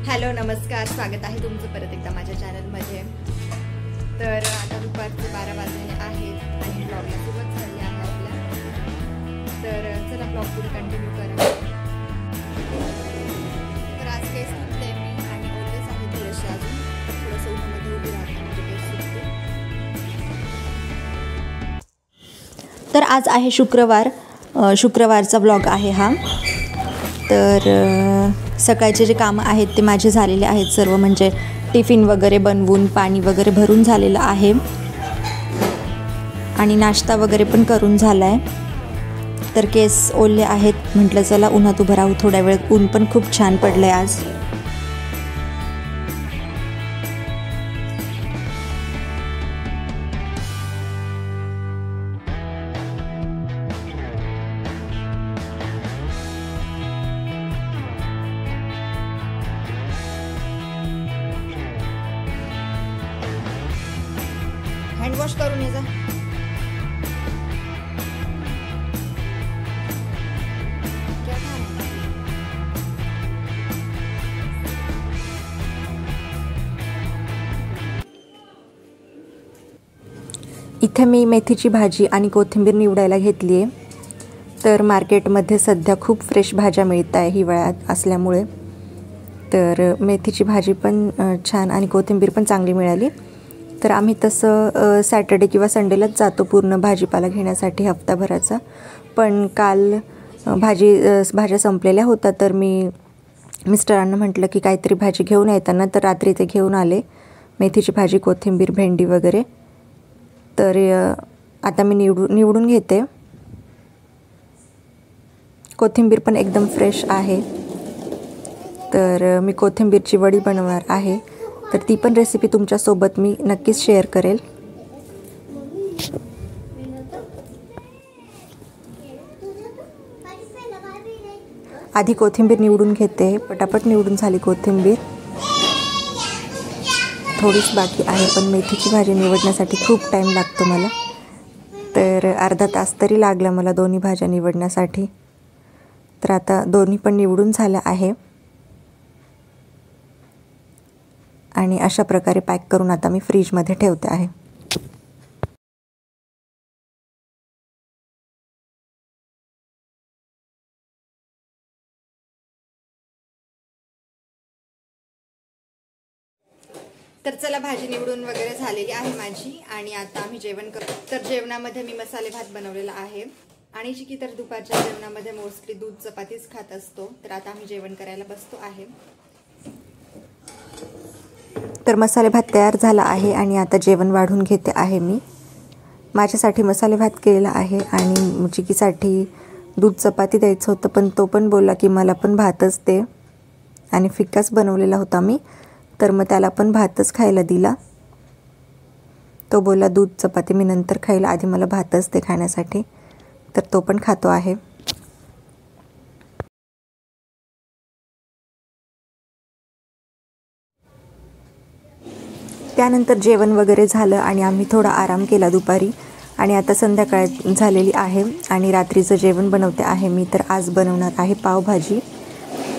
Hello नमस्कार, स्वागत आहे तुमचं परत एकदा माझ्या चॅनलमध्ये। तर आता दुपारचे 12 वाजले आहेत आणि ब्लॉगला सुरुवात झाली आहे आपल्या। तर चला ब्लॉग पुढे कंटिन्यू करा। तर आज केस सुटते मी आणि ओलेच आहे थोडेसे, अजून थोडंसं उन्हामध्ये उभी राहते म्हणजे केस सुटते। तर आज आहे शुक्रवार, शुक्रवारचा ब्लॉग आहे हा। तर सकाळचे जे कामं आहेत ते माझे झालेले आहेत सर्व, म्हणजे टिफिन वगैरे बनवून पाणी वगैरे भरून झालेलं आहे आणि नाश्ता वगैरे पण करून झाला आहे। तर केस ओले आहेत, म्हटलं चला उन्हात उभं राहू थोड्या वेळ, ऊन पण खूप छान पडलंय आज। हँडवॉश करून ये जा। इथे मी मेथीची भाजी आणि कोथिंबीर निवडायला घेतली आहे। तर मार्केटमध्ये सध्या खूप फ्रेश भाज्या मिळत आहे हिवाळ्यात असल्यामुळे। तर मेथीची भाजी पण छान आणि कोथिंबीर पण चांगली मिळाली। तर आम्ही तसं सॅटर्डे किंवा संडेलाच जातो पूर्ण भाजीपाला घेण्यासाठी हफ्ताभराचा। पण काल भाज्या संपलेल्या होत्या, तर मी मिस्टरांना म्हटलं की काहीतरी भाजी घेऊन येताना, तर रात्री ते घेऊन आले मेथीची भाजी, कोथिंबीर, भेंडी वगैरे। तर आता मी निवडून घेते। कोथिंबीर पण एकदम फ्रेश आहे। तर मी कोथिंबीरची वडी बनवणार आहे, तर ती पण रेसिपी तुमच्यासोबत मी नक्कीच शेअर करेल। आधी कोथिंबीर निवडून घेते, पटापट निवडून झाली कोथिंबीर, थोडीच बाकी आहे। पण मेथीची भाजी निवडण्यासाठी खूप टाईम लागतो मला, तर अर्धा तास तरी लागला मला दोन्ही भाज्या निवडण्यासाठी। तर आता दोन्ही पण निवडून झाल्या आहे आणि अशा प्रकारे पॅक करून आता मी फ्रीजमध्ये ठेवते आहे। तर चला, भाजी निवडून वगैरे झालेली आहे माझी आणि आता आम्ही जेवण करतो। तर जेवणामध्ये मी मसाले भात बनवलेला आहे आणि चिकी तर दुपारच्या जेवणामध्ये मोस्टली दूध चपातीच खात असतो। तर आता आम्ही जेवण करायला बसतो आहे। तर मसाले भात तयार झाला आहे आणि आता जेवण वाढून घेते आहे मी। माझ्यासाठी मसाले भात केलेला आहे आणि चिकीसाठी दूध चपाती द्यायचं होतं, पण तो पण बोलला की मला पण भातच दे, आणि फिक्काच बनवलेला होता मी, तर मग त्याला पण भातच खायला दिला। तो बोलला दूध चपाती मी नंतर खाईल, आधी मला भातच दे खाण्यासाठी, तर तो पण खातो आहे। त्यानंतर जेवण वगैरे झालं आणि आम्ही थोडा आराम केला दुपारी, आणि आता संध्याकाळ झालेली आहे आणि रात्रीचं जेवण बनवते आहे मी। तर आज बनवणार आहे पावभाजी।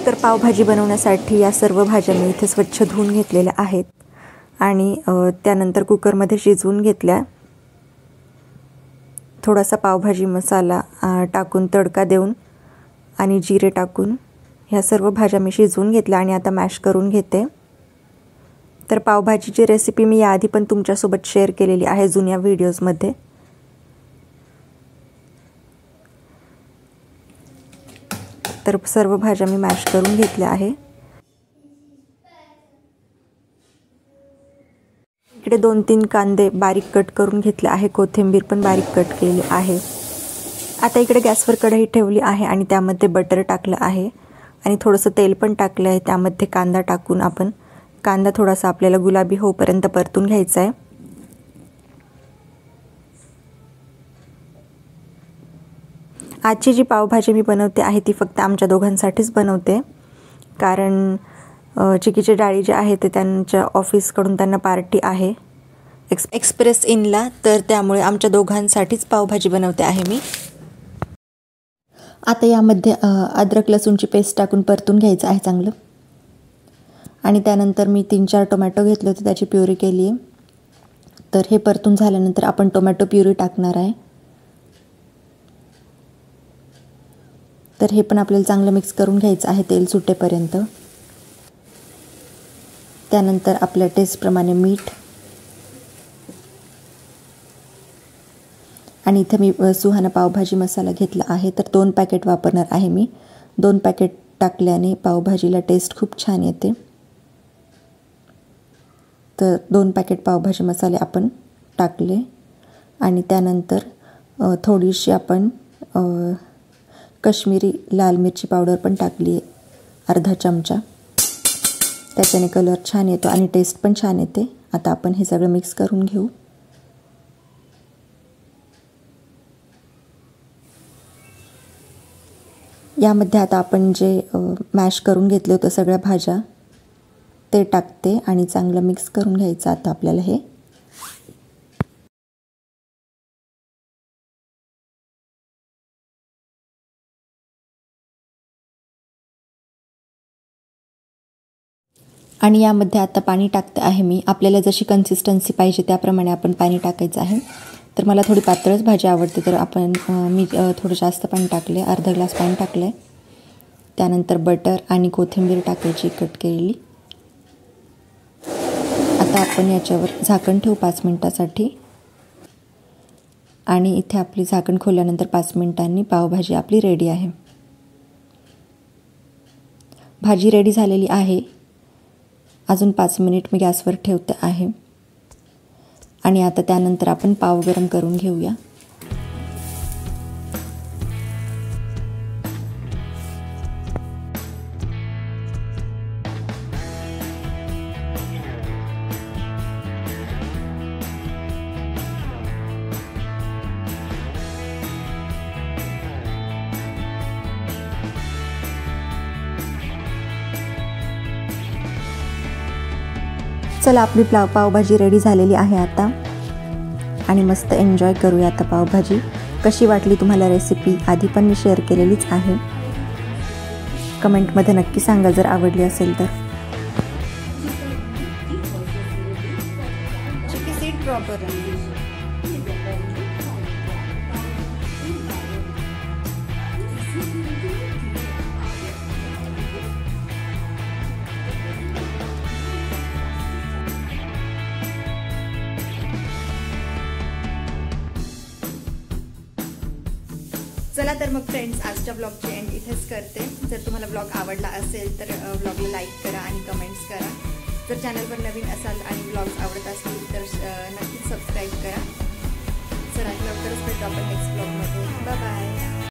तर पावभाजी बनवण्यासाठी या सर्व भाज्या मी इथे स्वच्छ धुवून घेतलेल्या आहेत आणि त्यानंतर कुकरमध्ये शिजवून घेतल्या। थोडासा पावभाजी मसाला टाकून तडका देऊन आणि जिरे टाकून ह्या सर्व भाज्या मी शिजवून घेतल्या आणि आता मॅश करून घेते। तर पावभाजीची रेसिपी मी याआधी पण तुमच्यासोबत शेअर केलेली आहे जुन्या व्हिडिओजमध्ये। तर सर्व भाज्या मी मॅश करून घेतल्या आहे। इकडे 2-3 कांदे बारीक कट करून घेतले आहे, कोथिंबीर पण बारीक कट केली आहे। आता इकडे गॅसवर कढई ठेवली आहे आणि त्यामध्ये बटर टाकलं आहे आणि थोडंसं तेल पण टाकलं आहे। त्यामध्ये कांदा टाकून आपण कांदा थोडासा आपल्याला गुलाबी होईपर्यंत परतून घ्यायचा आहे। आजची जी पावभाजी मी बनवते आहे ती फक्त आमच्या दोघांसाठीच बनवते, कारण चिकीचे डाळी जे आहे ते त्यांच्या ऑफिसकडून त्यांना पार्टी आहे एक्सप्रेस इनला, तर त्यामुळे आमच्या दोघांसाठीच पावभाजी बनवते आहे मी। आता यामध्ये अद्रक लसूणची पेस्ट टाकून परतून घ्यायचं आहे चांगलं. आणि त्यानंतर मी 3-4 टोमॅटो घेतले होते, त्याची प्युरी केली आहे. तर हे परतून झाल्यानंतर आपण टोमॅटो प्युरी टाकणार आहे. तर हे पण आपल्याला चांगलं मिक्स करून घ्यायचं आहे तेल सुटेपर्यंत. त्यानंतर आपल्या टेस्टप्रमाणे मीठ. आणि इथे मी सुहाना पावभाजी मसाला घेतला आहे, तर 2 पॅकेट वापरणार आहे मी. 2 पॅकेट टाकल्याने पावभाजीला टेस्ट खूप छान येते. तर 2 पॅकेट पावभाजी मसाले आपण टाकले. आणि त्यानंतर थोडीशी आपण कश्मीरी लाल मिरची पावडर पण टाकली आहे, अर्धा चमचा. त्याच्याने कलर छान येतो आणि टेस्ट पण छान येते. आता आपण हे सगळं मिक्स करून घेऊ. यामध्ये आता आपण जे मॅश करून घेतले होते सगळ्या भाज्या ते टाकते आणि चांगलं मिक्स करून घ्यायचं आता आपल्याला हे. आणि यामध्ये आता पाणी टाकते आहे मी. आपल्याला जशी कन्सिस्टन्सी पाहिजे त्याप्रमाणे आपण पाणी टाकायचं आहे. तर मला थोडी पातळच भाजी आवडते, तर मी थोडं जास्त पाणी टाकले, अर्धा ग्लास पाणी टाकलं आहे. त्यानंतर बटर आणि कोथिंबीर टाकायची कट केलेली. आता आपण याच्यावर झाकण ठेवू 5 मिनिटासाठी. आणि इथे आपली झाकण खोलल्यानंतर 5 मिनिटांनी पावभाजी आपली रेडी आहे. भाजी रेडी झालेली आहे. अजून 5 मिनिट मी गॅसवर ठेवते आहे. आणि आता त्यानंतर आपण पाव गरम करून घेऊया. चला, आपली पावभाजी रेडी झालेली आहे आता. आणि मस्त एन्जॉय करूया आता पावभाजी. कशी वाटली तुम्हाला रेसिपी? आधी पण मी शेअर केलेलीच आहे. कमेंटमध्ये नक्की सांगा जर आवडली असेल तर. चला तर मग फ्रेंड्स, आजच्या ब्लॉगची एंड इथेच करते. जर तुम्हाला ब्लॉग आवडला असेल तर ब्लॉगला लाईक करा आणि कमेंट्स करा. जर चॅनलवर नवीन असाल आणि ब्लॉग्स आवडत असतील तर नक्कीच सबस्क्राईब करा. चला, लवकरच भेटू आपण नेक्स्ट ब्लॉगमध्ये. Bye bye.